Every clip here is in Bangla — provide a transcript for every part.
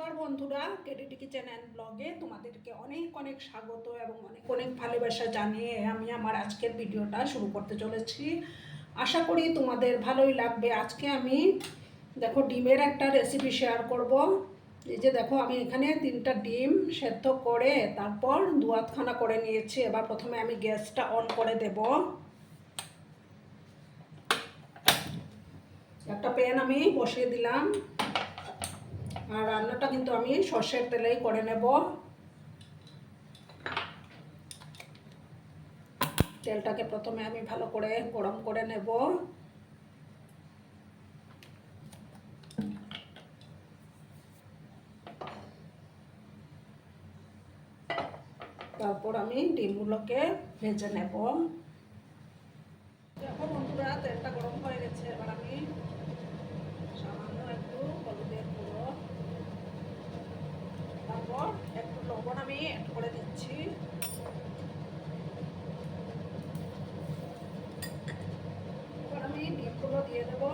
নমস্কার বন্ধুরা, কেডিটি কিচেন অ্যান্ড ব্লগে তোমাদেরকে অনেক অনেক স্বাগত এবং অনেক অনেক ভালোবাসা জানিয়ে আমি আমার আজকের ভিডিওটা শুরু করতে চলেছি। আশা করি তোমাদের ভালোই লাগবে। আজকে আমি দেখো ডিমের একটা রেসিপি শেয়ার করব। এই যে দেখো, আমি এখানে 3টা ডিম সেদ্ধ করে তারপর 2 আধখানা করে নিয়েছি। এবার প্রথমে আমি গ্যাসটা অন করে দেব। একটা প্যান আমি বসিয়ে দিলাম, আর রান্নাটা কিন্তু আমি সর্ষের তেলেই করে নেব। তেলটাকে প্রথমে আমি ভালো করে গরম করে নেব। তারপর আমি ডিমগুলোকে ভেজে নেব। দেখো বন্ধুরা, তেলটা গরম হয়ে গেছে। এবার আমি সামান্য একটু হলুদের গুঁড়ো, তারপর একটু লবণ আমি অ্যাড করে দিচ্ছি। এবার আমি ডিমগুলো দিয়ে দেবো।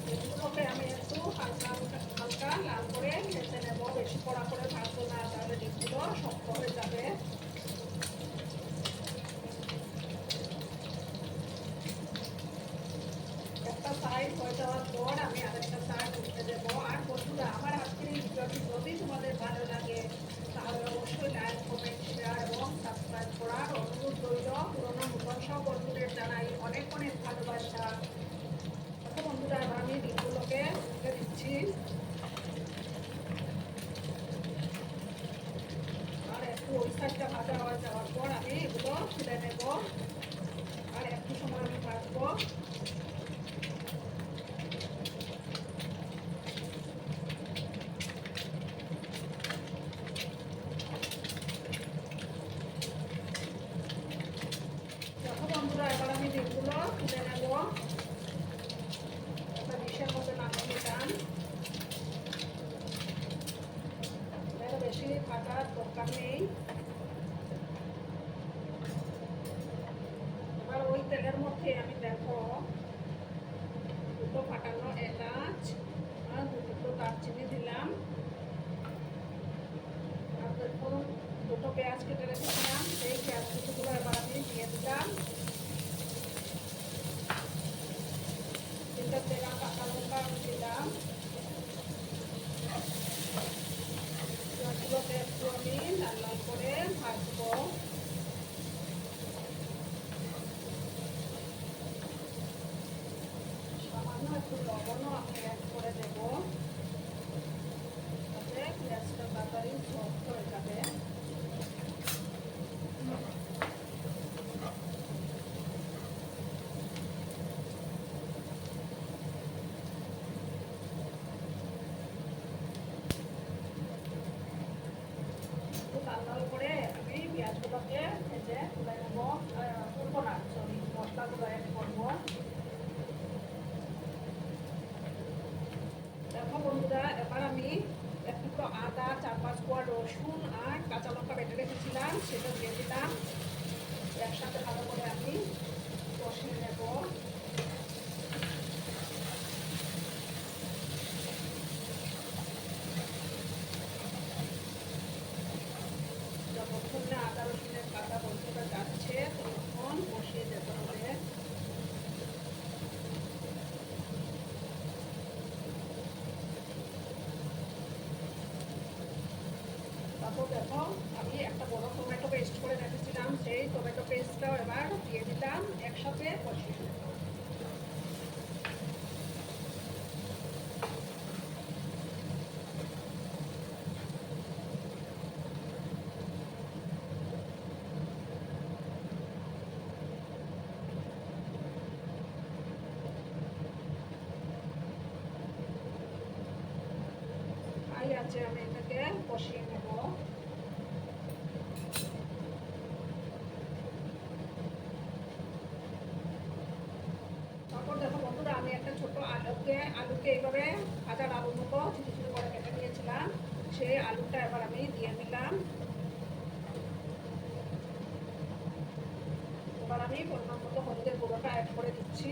ডিমগুলোকে আমি একটু হালকা হালকা লাল করে ভেজে নেব। বেশি কড়া করে ভাজবো না, তাহলে ডিমগুলো শক্ত হয়ে যাবে। একটা সাইড হয়ে যাওয়ার পর আমি আরেকটা সাইড উঠে দেবো। আর বন্ধুরা, আমার আজকের এই ভিডিওটি যদি তোমাদের ভালো লাগে তাহলে অবশ্যই লাইক, কমেন্ট, শেয়ার এবং সাবস্ক্রাইব করার অনুরোধ রইল। পুরোনো নতুন সব বন্ধুদের জানাই অনেক অনেক ভালোবাসা। দেখো বন্ধুরা, এবার আমি ডিমগুলোকে উঠে দিচ্ছি। আর একটু ওই সাইডটা ভাজা হয়ে যাওয়ার পর আমি এগুলো তুলে নেব। আর একটু সময় আমি ভাজবো। দেখো বন্ধুরা, এবার আমি ডিমগুলো তুলে নেব। একটা ডিশের মধ্যে নামিয়ে নিলাম। এর বেশি ভাজার দরকার নেই। এবার ওই তেলের মধ্যে আমি দেখো 2টো ফাটানো এলাচ আর 2 টুকরো দারচিনি দিলাম। আর দেখুন, 2টো পেঁয়াজ কেটে রেখেছিলাম, সেই পেঁয়াজ কুচিগুলো এবার আমি দিয়ে দিলাম। 3টা চেরা কাঁচা লঙ্কা আমি দিলাম। পেঁয়াজগুলোকে একটু আমি লাল লাল করে ভাজবো। সামান্য একটু লবণও আমি অ্যাড করে দেবো, যাতে পেঁয়াজটা তাড়াতাড়ি সফট হয়ে যাবে। লাল লাল করে আমি পেঁয়াজগুলোকে ভেজে তুলে নেবো। তুলবো না, সরি, মশলাগুলো অ্যাড করবো। দেখো বন্ধুরা, এবার আমি একটু আদা, 4-5 কোয়া রসুন আর কাঁচা লঙ্কা বেটে রেখেছিলাম, সেটা দিয়ে দিলাম। একসাথে ভালো করে আমি কষিয়ে নেব। যতক্ষণ না আদা রসুনের কাঁচা গন্ধটা যাচ্ছে ততক্ষণ কষিয়ে যেতে হবে। তারপর দেখো, আমি একটা বড় টমেটো পেস্ট করে রেখেছিলাম, সেই টমেটো পেস্টটাও এবার দিয়ে দিলাম। একসাথে কষিয়ে নেব। আছে আমি এটাকে কষিয়ে নেব। তারপর দেখো বন্ধুরা, আমি একটা ছোট আলুকে এইভাবে ভাজার আলুর মতো ছোটো ছোটো করে কেটে নিয়েছিলাম, সেই আলুটা এবার আমি দিয়ে দিলাম। এবার আমি পরিমাণ মতো হলুদের গুঁড়োটা অ্যাড করে দিচ্ছি।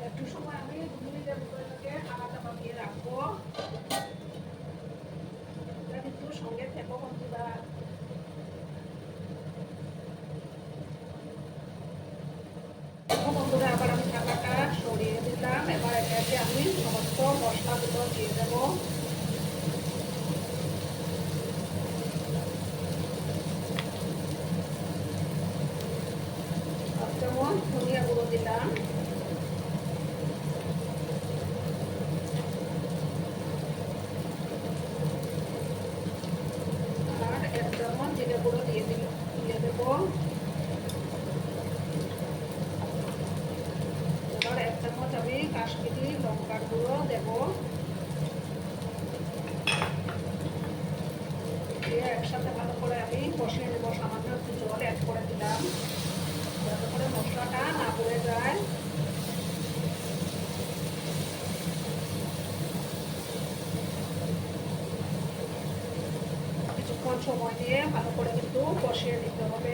একটু সময় আমি 2 মিনিটের মতো এটাকে নাড়াচাড়া দিয়ে রাখবো। এটা কিন্তু সঙ্গে থেকো বন্ধুরা। দেখো বন্ধুরা, আবার আমি ঢাকাটা সরিয়ে দিলাম। এবার এটাকে আমি সমস্ত মশলাগুলো দিয়ে দেবো। যেমন ধনিয়া গুঁড়ো দিলাম, আর 1 চামচ জিরে গুঁড়ো দিয়ে দেবো। এবার 1 চামচ আমি কাশ্মীরি লঙ্কার গুঁড়ো দেবো। দিয়ে একসাথে ভালো করে আমি কষিয়ে নেবো। সামান্য একটু জল অ্যাড করে দিলাম যাতে করে মশলাটা না পুড়ে যায়। কিছুক্ষণ সময় দিয়ে ভালো করে কিন্তু কষিয়ে নিতে হবে।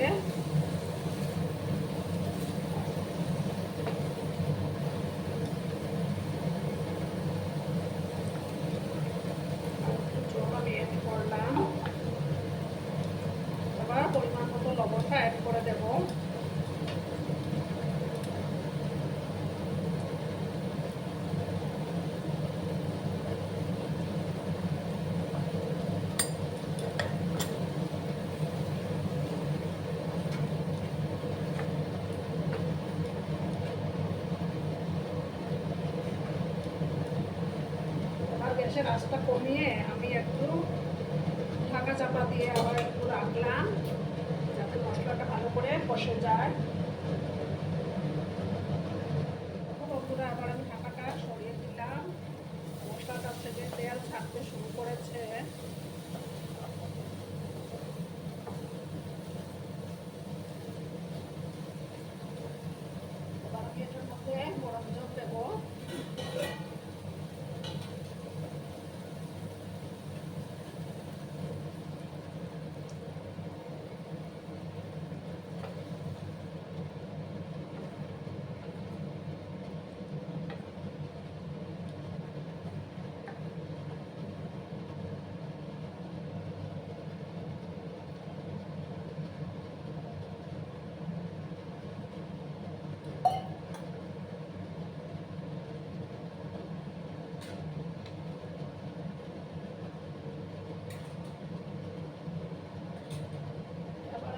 জল আমি অ্যাড করলাম। এবার পরিমাণ মতো লবণটা অ্যাড করে দেবো। গ্যাসের আঁচটা কমিয়ে আমি একটু ঢাকা চাপা দিয়ে আবার একটু রাখলাম যাতে মশলাটা ভালো করে কষে যায়। বন্ধুরা, আবার আমি ঢাকাটা সরিয়ে দিলাম। মশলাটা থেকে তেল ছাড়তে শুরু করেছে। এবার আমি এটার মধ্যে গরম জল দেবো।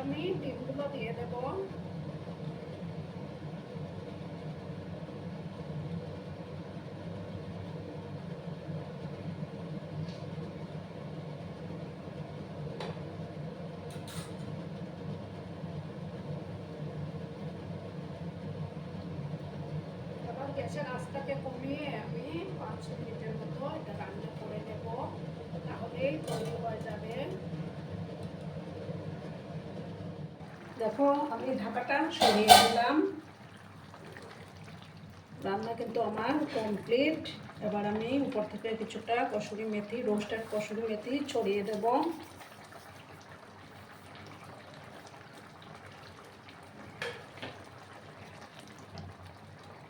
আমি ডিমগুলো দিয়ে দেব। এবার গ্যাসের আঁচটাকে কমিয়ে আমি 5 মিনিটের মতো এটা রান্না করে নেব, তাহলেই তৈরি হয়ে যাবে। দেখো, আমি ঢাকাটা সরিয়ে দিলাম। রান্না কিন্তু আমার কমপ্লিট। এবার আমি উপর থেকে কিছুটা কসুরি মেথি, রোস্টেড কসুরি মেথি ছড়িয়ে দেব।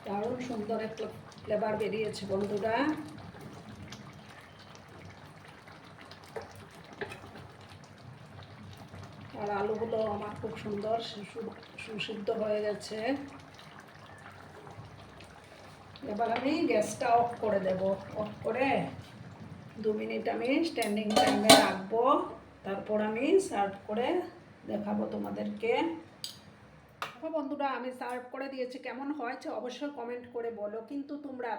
দারুণ সুন্দর একটা ফ্লেভার বেরিয়েছে বন্ধুরা। আর আলুগুলো আমার খুব সুন্দর সুসিদ্ধ হয়ে গেছে। এবার আমি গ্যাসটা অফ করে দেব। অফ করে 2 মিনিট আমি স্ট্যান্ডিং টাইমে রাখবো। তারপর আমি সার্ভ করে দেখাবো তোমাদেরকে। বন্ধুরা, আমি সার্ভ করে দিয়েছি। কেমন হয়েছে অবশ্যই কমেন্ট করে বলো। কিন্তু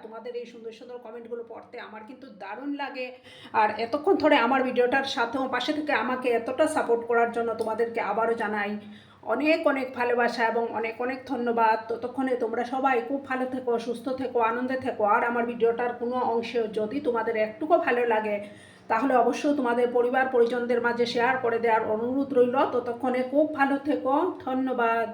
তোমাদের এই সুন্দর সুন্দর কমেন্টগুলো পড়তে আমার কিন্তু দারুণ লাগে। আর এতক্ষণ ধরে আমার ভিডিওটার সাথেও পাশে থেকে আমাকে এতটা সাপোর্ট করার জন্য তোমাদেরকে আবারও জানাই অনেক অনেক ভালোবাসা এবং অনেক অনেক ধন্যবাদ। ততক্ষণে তোমরা সবাই খুব ভালো থেকো, সুস্থ থেকো, আনন্দে থেকো। আর আমার ভিডিওটার কোনো অংশে যদি তোমাদের একটুকু ভালো লাগে তাহলে অবশ্যই তোমাদের পরিবার পরিজনদের মাঝে শেয়ার করে দেওয়ার অনুরোধ রইল। ততক্ষণে খুব ভালো থেকো, ধন্যবাদ।